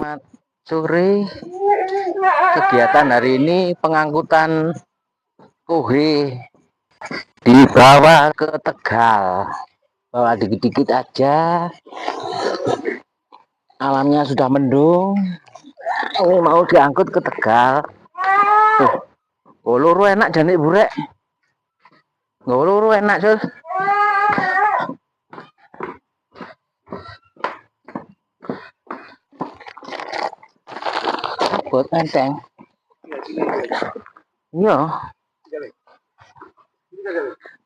Selamat sore. Kegiatan hari ini pengangkutan kohe dibawa ke Tegal. Bawa dikit-dikit aja. Alamnya sudah mendung. Ini mau diangkut ke Tegal. Oh, luru enak janik burek. Nggak luru enak, Sul. Buat enteng. Iya.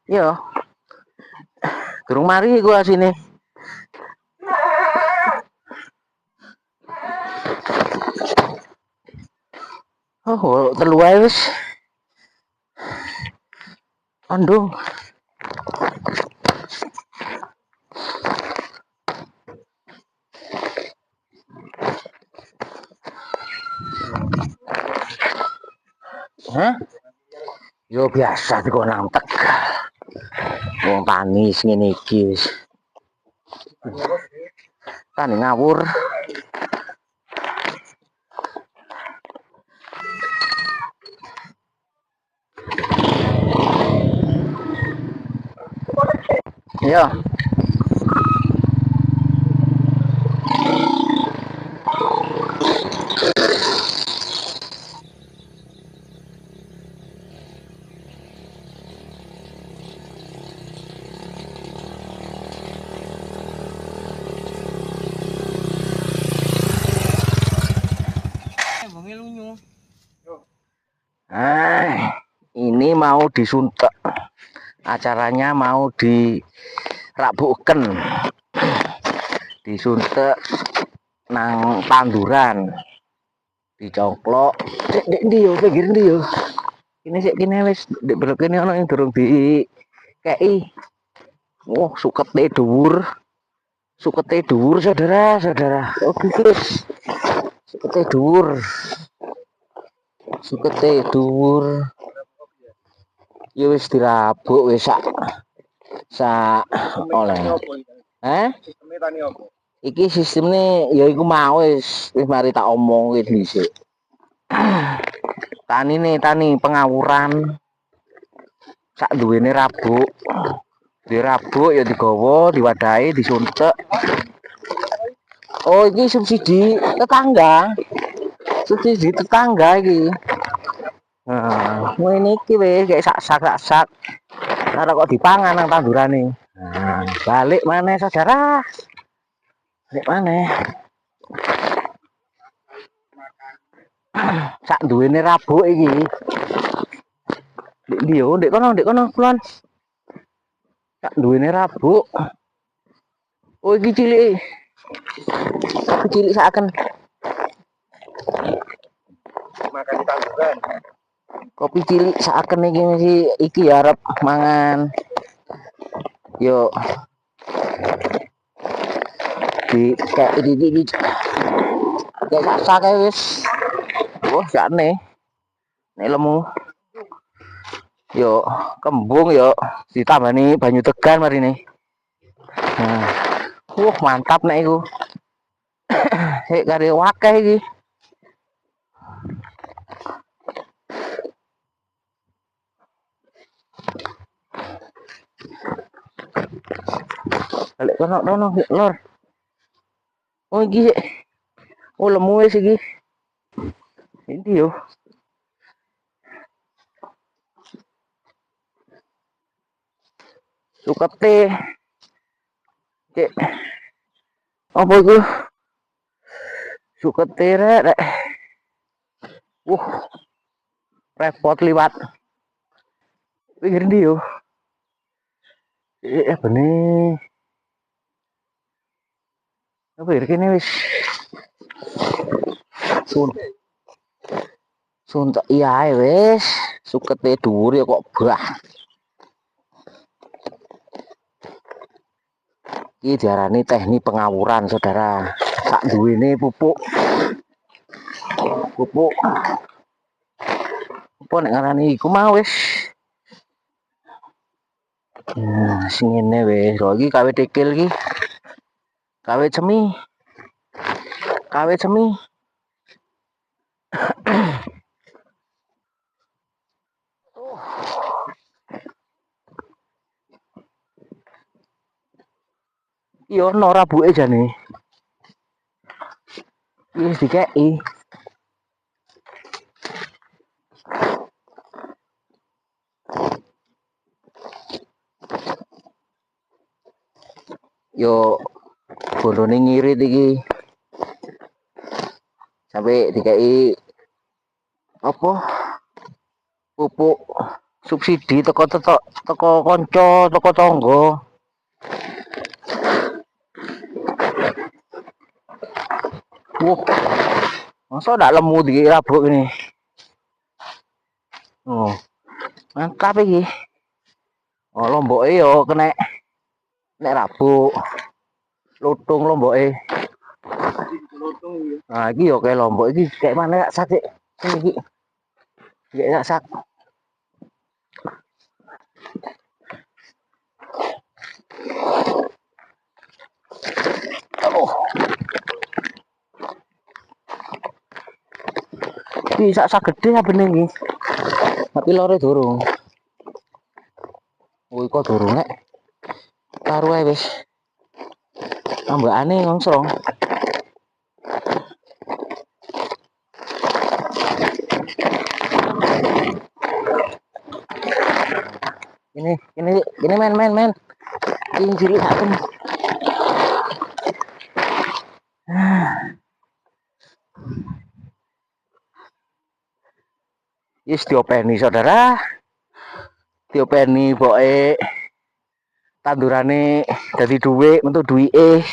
Iya. Gerung mari gua sini. Oh, telu wae wis. Andung. Hah? Yo biasa di nang Tegal. Wong panis ngene iki wis. Kan ngawur. Iya. Ini mau disuntek. Acaranya mau dirabuken. Disuntek nang tanduran. Dicongklok. Dek ndi yo, pinggir ndi yo. Ini sik kene wis ndek belok kene ana yang durung di kei. Wah, sukete dhuwur. Sukete dhuwur, saudara-saudara. Oh, guys. Sukete dhuwur. Sukete dhuwur. Ya wis dirabuk wis sak oleh. Iki sistemnya ya iku mau wis mari tak omongke dhisik. Tani pengawuran. Sak duwene rabuk. Dirabuk ya digawa, diwadahi, disuntek. Oh, iki subsidi tetangga. Subsidi tetangga iki. Nah, ngene iki wis kayak sak-sak. Ora kok dipangan nang tandurane. Nah, balik maneh saudara. Balik maneh. Sak duwene rabuk iki. Ndek ndi yo, ndek kono kulon. Sak duwene rabuk. Oh, iki cilik. Cilik saken. Makan tanduran. Kopi cilik saken iki arep mangan. Yo. Kayak iki. Kayak sak wis. Wah, sakne. Nek lemu. Yo, kembung yo ditambani banyu tegan marine. Nah. Mantap nek iku. Hek kare wakeh iki. Balik kono lor. Oh iki. Oh lemu wis iki. Ini yo. Sukete. Cek. Apa iku? Sukete rek. Repot liwat. Pinggir ndi yo. Bener. Apa kene wis. Suntek iya wis. Sukete dhuwur ya kok bah. Iki diarani teknik pengawuran, saudara. Sak duwene pupuk. Apa nek ngarani iku mau wis. Sing ngene wis. Lho iki kawe tekil iki. Kawe cemi. Kawit semi. Iya ono rabuke jane. Wis dikeki. Yo bondone ngirit iki. Sampai dikeki apa? Pupuk subsidi teko kanca, teko tangga. Wuh, masa ndak lemu dirabuk ini. Oh, mantap iki. Oh, lomboke yo kena nek rabuk. Lutung lomboke. Nah, iki yo kayak lombok iki kayak mana ya sak iki. Kayak sak. Oh. Iki sak gede sabene iki. Tapi lore durung. Oh, kok durung nek. Karo ae wis. Tambahane ngongsrong. Ini men. Ini cilik saken. Yes, diopeni saudara. Diopeni poke tandurane dadi dhuwit untuk duwike.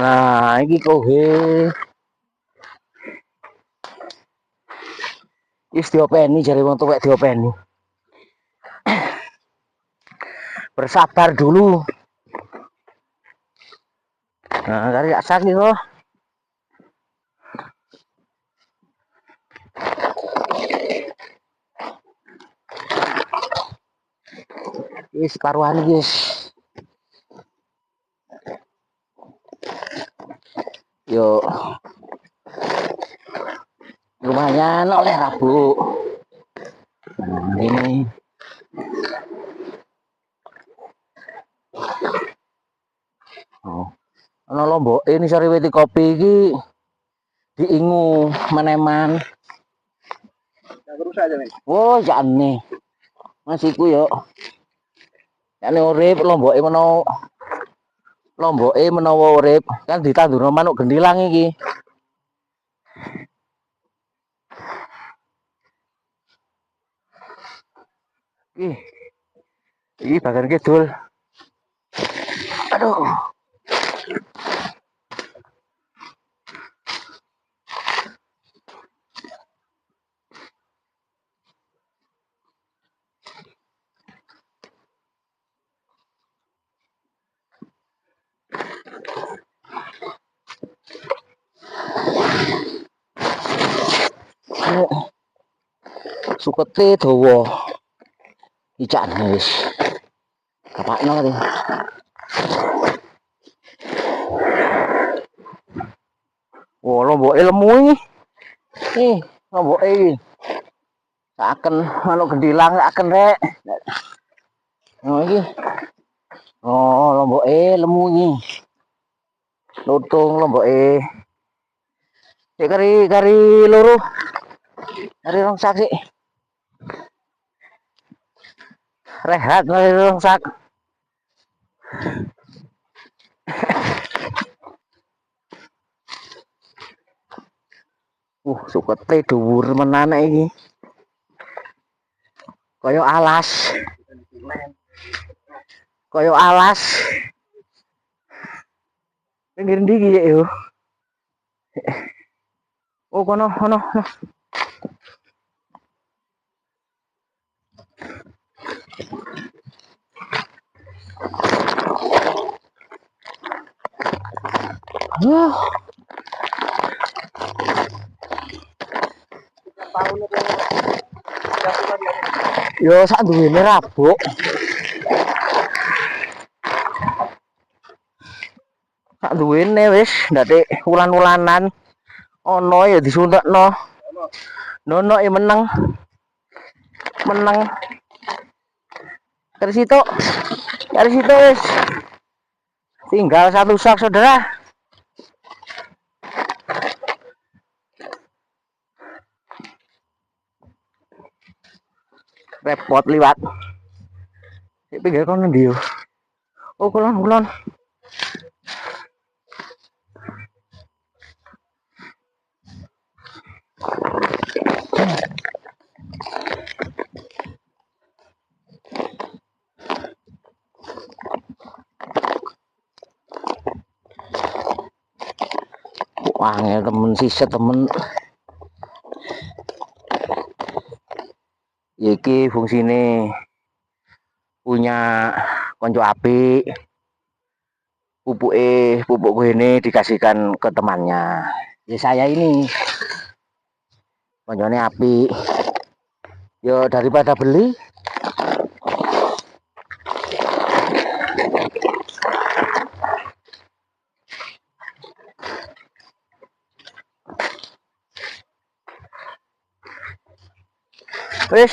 Nah, iki kohe. Yes, diopeni jare wong tuwek diopeni. Bersabar dulu. Nah, kali gak sakit kok. Wis karuan guys. Yo. Lumayan oleh rabuk. Nah, ini. Oh. Ana lomboke ini sari witi kopi iki diingu meneman. Terus aja nih. Oh, jane. Mas iku yo. Jane urip lomboke menawa urip kan ditandurno manuk gendilang iki. Iki bagian kidul. Aduh. Sukete dawa. Icane wis. Kapakno iki. Oh, lomboke lemu iki. Nih, lomboke iki. Saken manuk gendilang saken rek. Oh iki. Oh, lomboke lemu iki. Lutung lomboke. Sik kari loro. Kari rong sak sik. Rehat kari rong sak. Sukete dhuwur menan iki. Kaya alas. Kaya alas. Pinggir ndi iki yo? Oh, kono. Yo sak duwene rabuk. sak duwene wis ndate ulan-ulanan ono ya disuntekno. Nono ya meneng. Meneng. Dari situ wis tinggal satu sak saudara. Repot liwat. Di pinggir kono ndi yo. Oh, kulon. Wah, temen siset temen. Iki fungsine punya konco apik. Pupuk ini dikasihkan ke temannya. Ya saya ini koncone apik. Yo daripada beli. Wis.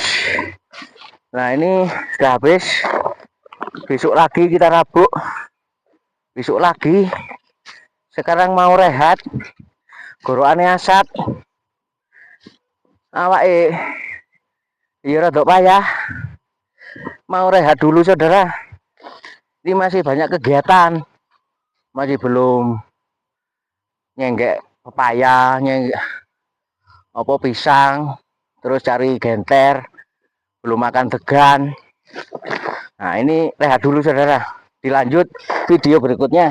Nah, ini sudah habis. Besok lagi kita rabuk. Besok lagi. Sekarang mau rehat. Gorokane asap. Awake iya rada payah. Mau rehat dulu saudara. Ini masih banyak kegiatan. Masih belum nyenggek pepaya, nyenggek apa pisang, terus cari genter, belum makan degan. Nah, ini rehat dulu saudara. Dilanjut video berikutnya.